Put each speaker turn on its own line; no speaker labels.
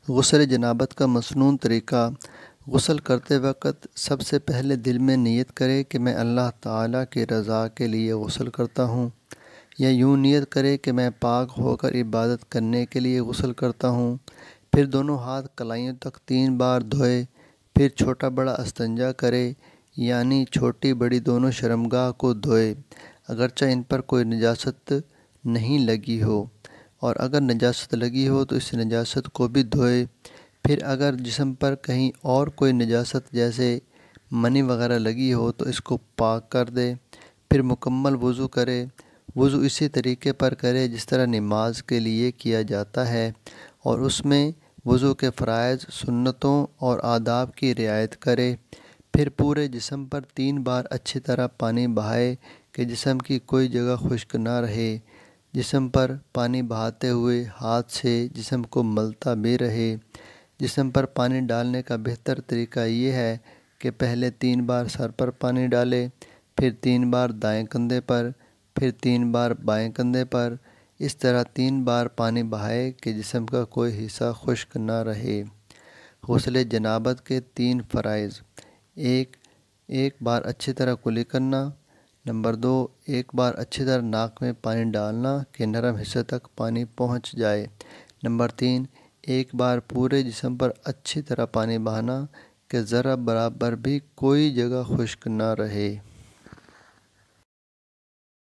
غسل جنابت کا مسنون طریقہ۔ غسل کرتے وقت سب سے پہلے دل میں نیت کرے کہ میں اللہ تعالیٰ کی رضا کے لیے غسل کرتا ہوں، یا یوں نیت کرے کہ میں پاک ہو کر عبادت کرنے کے لیے غسل کرتا ہوں۔ پھر دونوں ہاتھ کلائیوں تک 3 بار دھوئے، پھر چھوٹا بڑا استنجا کرے، یعنی چھوٹی بڑی دونوں شرمگاہ کو دھوئے، اگرچہ ان پر کوئی نجاست نہیں لگی ہو، اور اگر نجاست لگی ہو تو اس نجاست کو بھی دھوئے۔ پھر اگر جسم پر کہیں اور کوئی نجاست جیسے منی وغیرہ لگی ہو تو اس کو پاک کر دے۔ پھر مکمل وضو کرے۔ وضو اسی طریقے پر کرے جس طرح نماز کے لیے کیا جاتا ہے، اور اس میں وضو کے فرائض، سنتوں اور آداب کی رعایت کرے۔ پھر پورے جسم پر 3 بار اچھی طرح پانی بہائے کہ جسم کی کوئی جگہ خشک نہ رہے۔ جسم پر پانی بہاتے ہوئے ہاتھ سے جسم کو ملتا بھی رہے۔ جسم پر پانی ڈالنے کا بہتر طریقہ یہ ہے کہ پہلے 3 بار سر پر پانی ڈالے، پھر 3 بار دائیں کندھے پر، پھر 3 بار بائیں کندھے پر، اس طرح 3 بار پانی بہائے کہ جسم کا کوئی حصہ خشک نہ رہے۔ غسل جنابت کے 3 فرائض: 1 بار اچھی طرح کلی کرنا۔ نمبر 2، 1 بار اچھی طرح ناک میں پانی ڈالنا کہ نرم حصے تک پانی پہنچ جائے۔ نمبر 3، 1 بار پورے جسم پر اچھی طرح پانی بہانا کہ ذرہ برابر بھی کوئی جگہ خشک نہ رہے۔